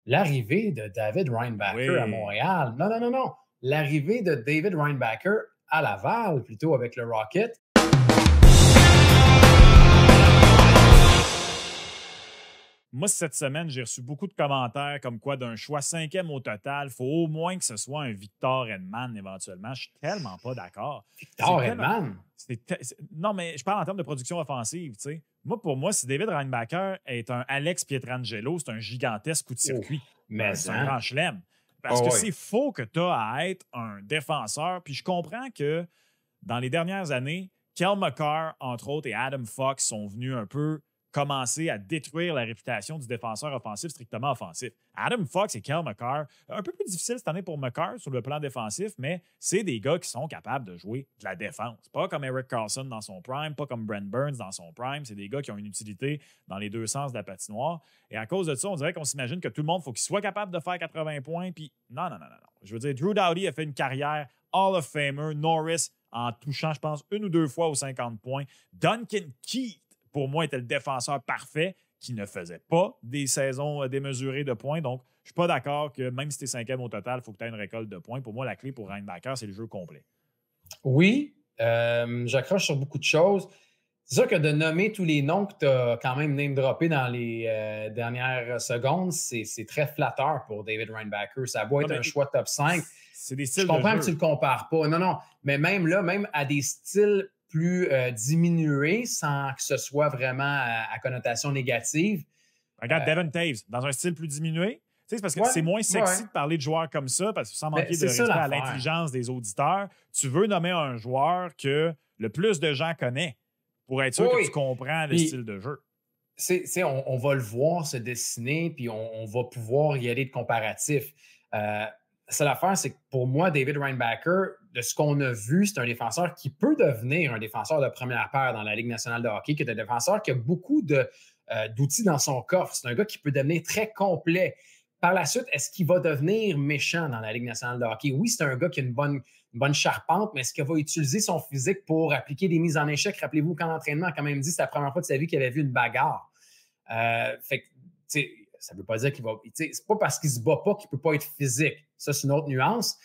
L'arrivée de David Reinbacher à Oui. Montréal. Non, non, non, non. L'arrivée de David Reinbacher à Laval, plutôt avec le Rocket. Moi, cette semaine, j'ai reçu beaucoup de commentaires comme quoi d'un choix 5e au total, il faut au moins que ce soit un Victor Edman éventuellement. Je suis tellement pas d'accord. C'est Victor tellement. Edman. Non, mais je parle en termes de production offensive. Tu sais. Moi, pour moi, si David Reinbacher est un Alex Pietrangelo, c'est un gigantesque coup de Oh, circuit. mais C'est un grand chelem. Parce oh, que oui. c'est faux que tu as à être un défenseur. Puis je comprends que dans les dernières années, Kel McCarr, entre autres, et Adam Fox sont venus un peu commencer à détruire la réputation du défenseur offensif strictement offensif. Adam Fox et Kel McCarr, un peu plus difficile cette année pour McCarr sur le plan défensif, mais c'est des gars qui sont capables de jouer de la défense. Pas comme Eric Carlson dans son prime, pas comme Brent Burns dans son prime. C'est des gars qui ont une utilité dans les deux sens de la patinoire. Et à cause de ça, on dirait qu'on s'imagine que tout le monde, faut qu'il soit capable de faire 80 points. Puis non, non, non, non, non. Je veux dire, Drew Doughty a fait une carrière Hall of Famer. Norris en touchant, je pense, une ou deux fois aux 50 points. Duncan Keith, pour moi, était le défenseur parfait qui ne faisait pas des saisons démesurées de points. Donc, je ne suis pas d'accord que même si tu es 5e au total, il faut que tu aies une récolte de points. Pour moi, la clé pour Reinbacher, c'est le jeu complet. Oui, j'accroche sur beaucoup de choses. C'est sûr que de nommer tous les noms que tu as quand même name-droppés dans les dernières secondes, c'est très flatteur pour David Reinbacher. Ça doit être un choix top 5. C'est des styles Je comprends de que jeu. tu ne le compares pas. Non, non. Mais même là, même à des styles plus diminués, sans que ce soit vraiment à connotation négative. Regarde Devin Taves, dans un style plus diminué. C'est parce que Ouais, c'est moins sexy ouais. de parler de joueurs comme ça, parce que sans manquer de c'est ça, respect à l'affaire. l'intelligence des auditeurs, tu veux nommer un joueur que le plus de gens connaissent pour être sûr que tu comprends le style de jeu. On va le voir se dessiner, puis on va pouvoir y aller de comparatif. C'est l'affaire, c'est que pour moi, David Reinbacher, de ce qu'on a vu, c'est un défenseur qui peut devenir un défenseur de première paire dans la Ligue nationale de hockey, qui est un défenseur qui a beaucoup d'outils dans son coffre. C'est un gars qui peut devenir très complet. Par la suite, est-ce qu'il va devenir méchant dans la Ligue nationale de hockey? Oui, c'est un gars qui a une bonne charpente, mais est-ce qu'il va utiliser son physique pour appliquer des mises en échec? Rappelez-vous qu'en entraînement, a quand même dit, c'est la première fois de sa vie qu'il avait vu une bagarre. Fait que, tu sais, ça ne veut pas dire qu'il va. C'est pas parce qu'il se bat pas qu'il ne peut pas être physique. Ça, c'est une autre nuance.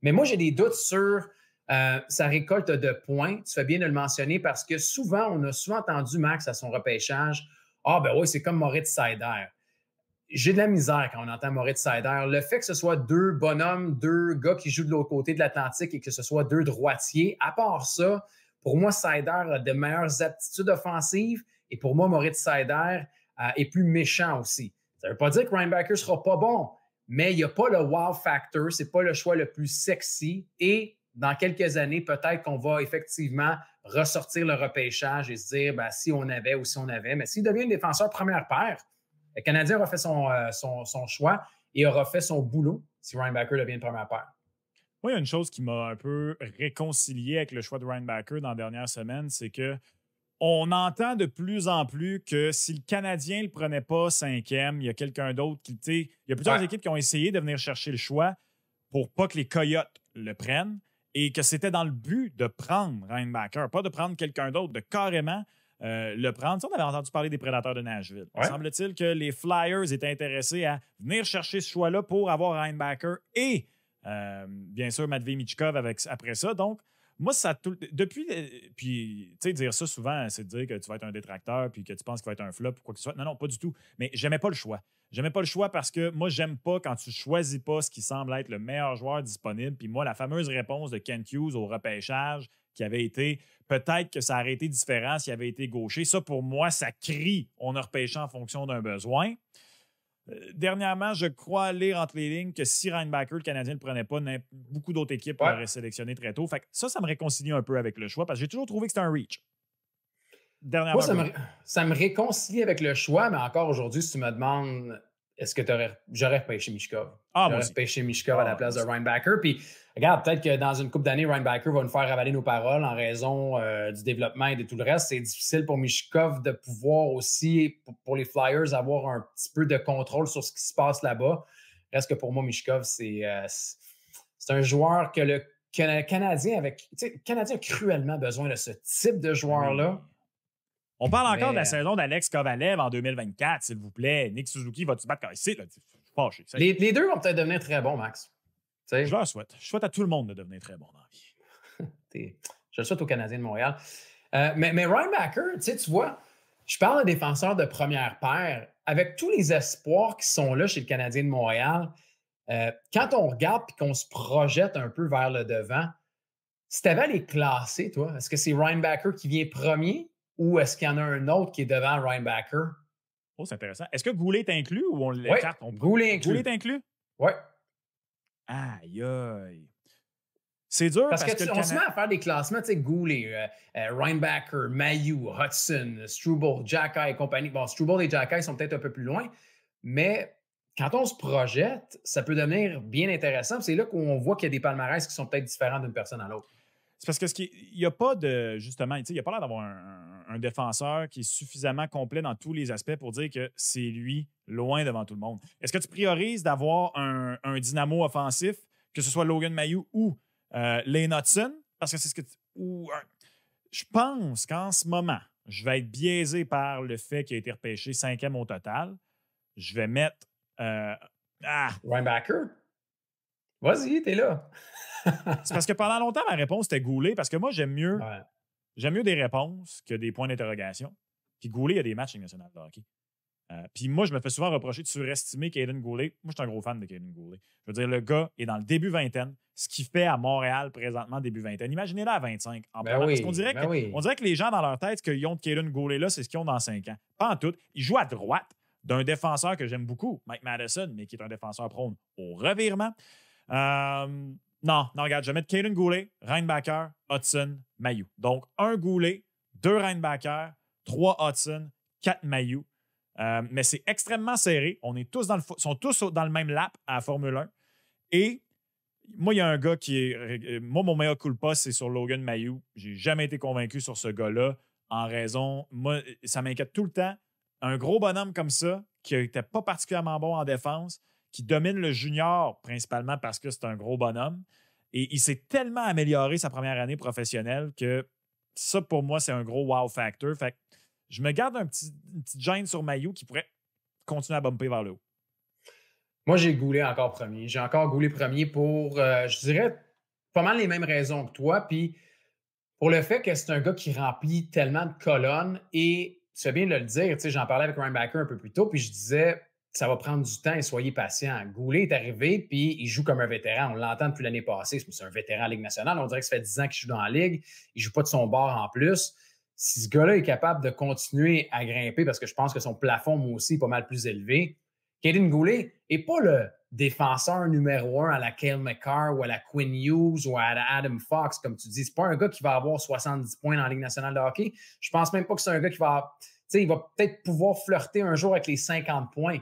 Mais moi, j'ai des doutes sur sa récolte de points. Tu fais bien de le mentionner parce que souvent, on a souvent entendu Max à son repêchage. Ah, ben oui, c'est comme Moritz Seider. J'ai de la misère quand on entend Moritz Seider. Le fait que ce soit deux bonhommes, deux gars qui jouent de l'autre côté de l'Atlantique et que ce soit deux droitiers, à part ça, pour moi, Seider a de meilleures aptitudes offensives et pour moi, Moritz Seider est plus méchant aussi. Ça ne veut pas dire que Reinbacher ne sera pas bon, mais il n'y a pas le wow factor, ce n'est pas le choix le plus sexy et dans quelques années, peut-être qu'on va effectivement ressortir le repêchage et se dire si on avait ou si on avait. Mais s'il devient un défenseur première paire, le Canadien aura fait son choix et aura fait son boulot si Reinbacher devient une première paire. Moi, il y a une chose qui m'a un peu réconcilié avec le choix de Reinbacher dans la dernière semaine, c'est que on entend de plus en plus que si le Canadien ne le prenait pas 5e, il y a quelqu'un d'autre qui. Il y a plusieurs équipes qui ont essayé de venir chercher le choix pour pas que les Coyotes le prennent et que c'était dans le but de prendre Reinbacher, pas de prendre quelqu'un d'autre, de carrément le prendre. Ça, on avait entendu parler des Prédateurs de Nashville. Ouais. Semble-t-il que les Flyers étaient intéressés à venir chercher ce choix-là pour avoir Reinbacher et, bien sûr, Matvei Michkov après ça. Donc, moi, ça depuis. Puis, tu sais, dire ça souvent, c'est de dire que tu vas être un détracteur puis que tu penses qu'il va être un flop ou quoi que ce soit. Non, non, pas du tout. Mais j'aimais pas le choix. J'aimais pas le choix parce que moi, j'aime pas quand tu choisis pas ce qui semble être le meilleur joueur disponible. Puis moi, la fameuse réponse de Kent Hughes au repêchage qui avait été peut-être que ça aurait été différent s'il avait été gaucher. Ça, pour moi, ça crie on a repêché en fonction d'un besoin. Dernièrement, je crois lire entre les lignes que si Reinbacher, le Canadien ne le prenait pas, beaucoup d'autres équipes l'auraient sélectionné très tôt. Fait que ça me réconcilie un peu avec le choix parce que j'ai toujours trouvé que c'était un reach. Moi, ça me réconcilie avec le choix, mais encore aujourd'hui, si tu me demandes est-ce que j'aurais repêché Michkov? J'aurais repêché Michkov à la place de Reinbacher. Puis, regarde, peut-être que dans une couple d'années, Reinbacher va nous faire avaler nos paroles en raison du développement et de tout le reste. C'est difficile pour Michkov de pouvoir aussi, pour les Flyers, avoir un petit peu de contrôle sur ce qui se passe là-bas. Reste que pour moi, Michkov, c'est un joueur que le Canadien le Canadien a cruellement besoin de ce type de joueur-là. Oui. On parle encore de la saison d'Alex Kovalev en 2024, s'il vous plaît. Nick Suzuki, vas-tu battre quand ici? fâché. Les deux vont peut-être devenir très bons, Max. Je leur souhaite. Je souhaite à tout le monde de devenir très bon dans la vie. Je le souhaite aux Canadiens de Montréal. Mais Ryan Backer, tu vois, je parle de défenseurs de première paire. Avec tous les espoirs qui sont là chez le Canadien de Montréal, quand on regarde et qu'on se projette un peu vers le devant, si tu avais à les classer, toi, est-ce que c'est Ryan Backer qui vient premier ou est-ce qu'il y en a un autre qui est devant Ryan Backer? Oh, c'est intéressant. Est-ce que Goulet est inclus ou on Oui, l'écarte? Goulet inclus. Goulet est inclus? Oui. Aïe, aïe. C'est dur parce que on se met à faire des classements, tu sais, Goulet, Ryan Backer, Mailloux, Hudson, Struble, Jacky et compagnie. Bon, Struble et Jacky sont peut-être un peu plus loin, mais quand on se projette, ça peut devenir bien intéressant. C'est là qu'on voit qu'il y a des palmarès qui sont peut-être différents d'une personne à l'autre. C'est parce que il n'y a pas de, justement, il n'y a pas l'air d'avoir un défenseur qui est suffisamment complet dans tous les aspects pour dire que c'est lui loin devant tout le monde. Est-ce que tu priorises d'avoir un dynamo offensif, que ce soit Logan Mailloux ou Lane Hudson? Parce que c'est ce que je pense qu'en ce moment, je vais être biaisé par le fait qu'il a été repêché 5e au total. Je vais mettre Ryan Backer? Vas-y, t'es là. C'est parce que pendant longtemps, ma réponse était Goulet, parce que moi, j'aime mieux des réponses que des points d'interrogation. Puis Goulet, il y a des matchs nationaux de hockey. Puis moi, je me fais souvent reprocher de surestimer Caden Goulet. Moi, je suis un gros fan de Caden Goulet. Je veux dire, le gars est dans le début vingtaine. Ce qu'il fait à Montréal présentement, début vingtaine. Imaginez-le à 25. Parce qu'on dirait, on dirait que les gens dans leur tête, ce qu'ils ont de Caden Goulet-là, c'est ce qu'ils ont dans 5 ans. Pas en tout. Il joue à droite d'un défenseur que j'aime beaucoup, Mike Madison, mais qui est un défenseur prône au revirement. Non, regarde, je vais mettre Caden Goulet, Reinbacker, Hudson, Mailloux. Donc, 1 Goulet, 2 Reinbacker, 3 Hudson, 4 Mailloux. Mais c'est extrêmement serré. On est tous sont tous dans le même lap à la Formule 1. Et moi, il y a un gars qui est... Moi, mon meilleur culpa, c'est sur Logan Mailloux. J'ai jamais été convaincu sur ce gars-là en raison... Moi, ça m'inquiète tout le temps. Un gros bonhomme comme ça, qui n'était pas particulièrement bon en défense, qui domine le junior principalement parce que c'est un gros bonhomme. Et il s'est tellement amélioré sa première année professionnelle que ça, pour moi, c'est un gros wow factor. Fait que je me garde une petite gêne sur Mailloux qui pourrait continuer à bumper vers le haut. Moi, j'ai Goulet encore premier. J'ai encore Goulet premier pour, je dirais, pas mal les mêmes raisons que toi. Puis pour le fait que c'est un gars qui remplit tellement de colonnes et tu fais bien de le dire, j'en parlais avec Ryan Backer un peu plus tôt, puis je disais, ça va prendre du temps et soyez patient. Goulet est arrivé, puis il joue comme un vétéran. On l'entend depuis l'année passée. C'est un vétéran en Ligue nationale. On dirait que ça fait 10 ans qu'il joue dans la Ligue. Il ne joue pas de son bord en plus. Si ce gars-là est capable de continuer à grimper, parce que je pense que son plafond, moi aussi, est pas mal plus élevé, Caden Goulet n'est pas le défenseur numéro 1 à la Cale McCarr ou à la Quinn Hughes ou à la Adam Fox, comme tu dis. C'est pas un gars qui va avoir 70 points dans la Ligue nationale de hockey. Je pense même pas que c'est un gars qui va... il va peut-être pouvoir flirter un jour avec les 50 points,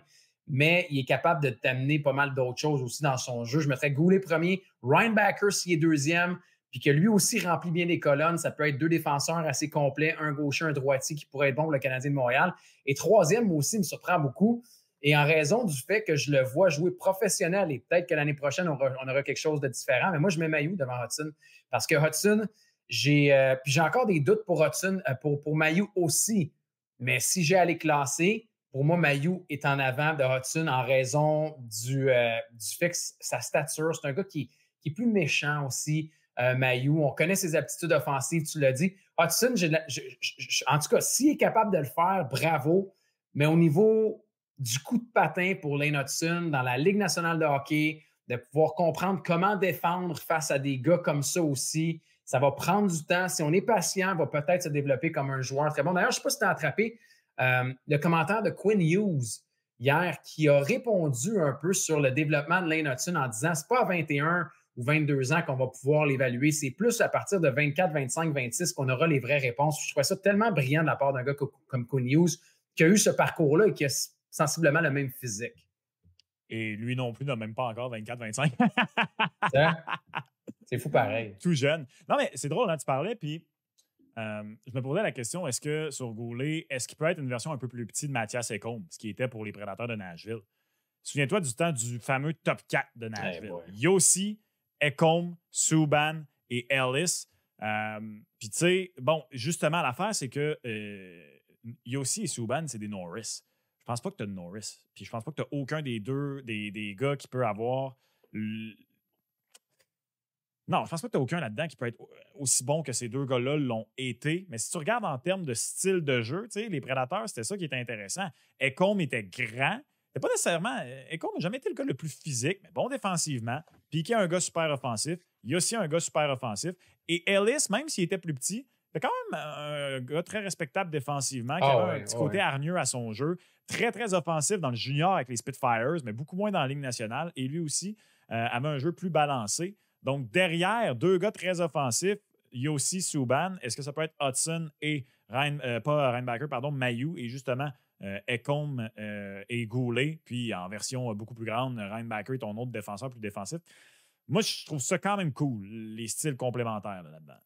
mais il est capable de t'amener pas mal d'autres choses aussi dans son jeu. Je mettrais Goulet premier, Ryan Backer s'il est deuxième, puis que lui aussi remplit bien les colonnes. Ça peut être 2 défenseurs assez complets, un gaucher, un droitier qui pourrait être bon pour le Canadien de Montréal. Et troisième, moi aussi, me surprend beaucoup. Et en raison du fait que je le vois jouer professionnel et peut-être que l'année prochaine, on aura quelque chose de différent. Mais moi, je mets Mailloux devant Hudson parce que Hudson, j'ai encore des doutes pour Hudson, pour Mailloux aussi. Mais si j'ai à les classer, pour moi, Mailloux est en avant de Hudson en raison du fait que sa stature, c'est un gars qui est plus méchant aussi, Mailloux. On connaît ses aptitudes offensives, tu l'as dit. Hudson, en tout cas, s'il est capable de le faire, bravo. Mais au niveau du coup de patin pour Lane Hudson dans la Ligue nationale de hockey, de pouvoir comprendre comment défendre face à des gars comme ça aussi, ça va prendre du temps. Si on est patient, il va peut-être se développer comme un joueur très bon. D'ailleurs, je ne sais pas si tu as attrapé le commentaire de Quinn Hughes hier qui a répondu un peu sur le développement de Lane Hudson en disant c'est pas à 21 ou 22 ans qu'on va pouvoir l'évaluer, c'est plus à partir de 24, 25, 26 qu'on aura les vraies réponses. Je trouvais ça tellement brillant de la part d'un gars comme Quinn Hughes qui a eu ce parcours-là et qui a sensiblement le même physique. Et lui non plus n'a même pas encore 24-25. C'est fou pareil. Tout jeune. Non, mais c'est drôle, hein, tu parlais, puis je me posais la question, est-ce que sur Goulet, est-ce qu'il peut être une version un peu plus petite de Mathias Ekholm, ce qui était pour les Prédateurs de Nashville? Souviens-toi du temps du fameux top 4 de Nashville. Yossi, Ekholm, Subban et Ellis. Puis tu sais, bon, justement, l'affaire, c'est que Yossi et Subban, c'est des Norris. Je pense pas que tu as Norris. Puis je pense pas que tu as aucun des deux, des gars qui peut avoir. Non, je pense pas que tu as aucun là-dedans qui peut être aussi bon que ces deux gars-là l'ont été. Mais si tu regardes en termes de style de jeu, les Prédateurs, c'était ça qui était intéressant. Ekholm était grand. C'est pas nécessairement. Ekholm n'a jamais été le gars le plus physique, mais bon défensivement. Piquet, un gars super offensif. Il y a aussi un gars super offensif. Et Ellis, même s'il était plus petit, c'est quand même un gars très respectable défensivement, qui avait un petit côté hargneux à son jeu. Très, très offensif dans le junior avec les Spitfires, mais beaucoup moins dans la Ligue nationale. Et lui aussi avait un jeu plus balancé. Donc, derrière, deux gars très offensifs, il y a aussi Subban. Est-ce que ça peut être Hudson et pas Reinbacher, pardon, Mailloux et justement Ekholm et Goulet, puis en version beaucoup plus grande, Reinbacher est ton autre défenseur plus défensif. Moi, je trouve ça quand même cool, les styles complémentaires là-dedans.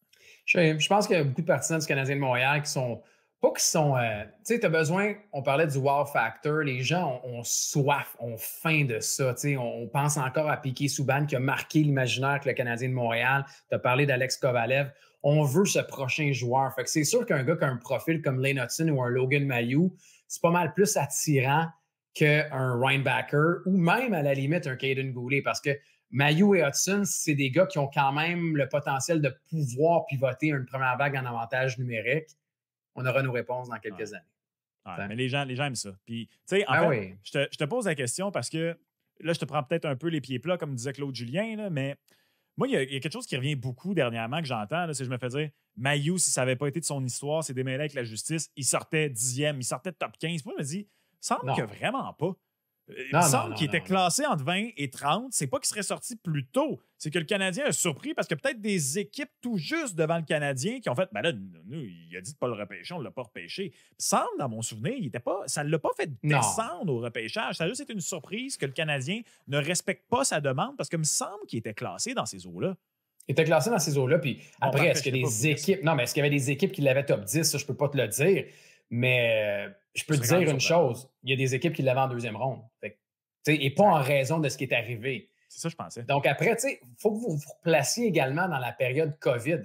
Je pense qu'il y a beaucoup de partisans du Canadien de Montréal qui sont. Pas qui sont. Tu sais, tu as besoin. On parlait du wow factor. Les gens ont soif, ont faim de ça. Tu sais, on pense encore à Piquet Subban qui a marqué l'imaginaire avec le Canadien de Montréal. Tu as parlé d'Alex Kovalev. On veut ce prochain joueur. Fait que c'est sûr qu'un gars qui a un profil comme Lane Hudson ou un Logan Mailloux, c'est pas mal plus attirant qu'un Reinbacher ou même à la limite un Caden Goulet parce que Mailloux et Hudson, c'est des gars qui ont quand même le potentiel de pouvoir pivoter une première vague en avantage numérique. On aura nos réponses dans quelques années. Mais les gens aiment ça. Puis, tu sais, en fait, je te pose la question parce que là, je te prends peut-être un peu les pieds plats, comme disait Claude Julien, là, mais moi, il y a quelque chose qui revient beaucoup dernièrement que j'entends, c'est que je me fais dire, Mailloux, si ça n'avait pas été de son histoire, c'est démêlé avec la justice, il sortait 10e, il sortait de top 15. Moi, je me dis, semble que vraiment pas. Il me semble qu'il était classé entre 20 et 30. C'est pas qu'il serait sorti plus tôt. C'est que le Canadien a surpris parce que peut-être des équipes tout juste devant le Canadien qui ont fait, ben là, nous, il a dit de pas le repêcher, on ne l'a pas repêché. Il me semble, dans mon souvenir, ça ne l'a pas fait descendre au repêchage. Ça a juste été une surprise que le Canadien ne respecte pas sa demande parce que me semble qu'il était classé dans ces eaux-là. Il était classé dans ces eaux-là. Puis après, est-ce qu'il y a des équipes. Non, mais est-ce qu'il y avait des équipes qui l'avaient top 10? Ça, je ne peux pas te le dire. Mais je peux te dire une chose. Il y a des équipes qui l'avaient en deuxième ronde. Et pas en raison de ce qui est arrivé. C'est ça, je pensais. Donc après, il faut que vous vous replaciez également dans la période COVID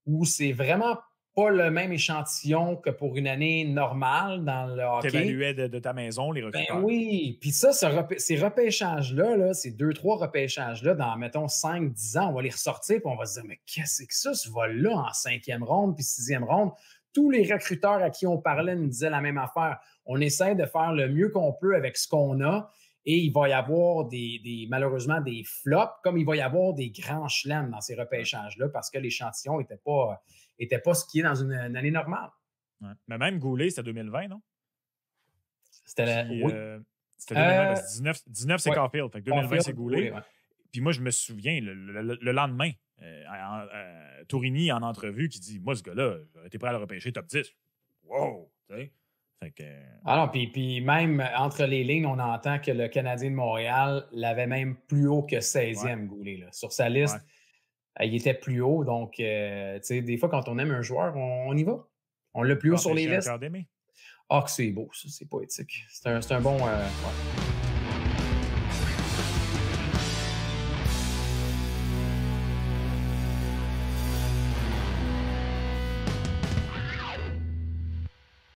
où c'est vraiment pas le même échantillon que pour une année normale dans le hockey. Tu évaluais de ta maison les recruteurs. Ben oui. Puis ça, ces repêchages-là, ces 2-3 repêchages-là, dans, mettons, 5-10 ans, on va les ressortir puis on va se dire, mais qu'est-ce que c'est que ça, ce vol-là en 5e ronde puis 6e ronde? Tous les recruteurs à qui on parlait nous disaient la même affaire. On essaie de faire le mieux qu'on peut avec ce qu'on a. Et il va y avoir malheureusement des flops, comme il va y avoir des grands chelems dans ces repêchages-là parce que l'échantillon n'était pas ce qui est dans une année normale. Ouais. Mais même Goulet, c'était 2020, non? C'était oui. C'était 2020, parce que 19 c'est Caulfield. Fait que 2020, c'est Goulet. Ouais. Puis moi, je me souviens, le lendemain, Tourigny, en entrevue, qui dit, moi, ce gars-là, j'aurais été prêt à le repêcher top 10. Wow! Tu sais? Ah non, puis même entre les lignes, on entend que le Canadien de Montréal l'avait même plus haut que 16e Goulet. Là. Sur sa liste, il était plus haut. Donc, tu sais, des fois, quand on aime un joueur, on y va. On l'a plus haut sur les listes. Ah, que c'est beau, ça, c'est poétique. C'est un bon...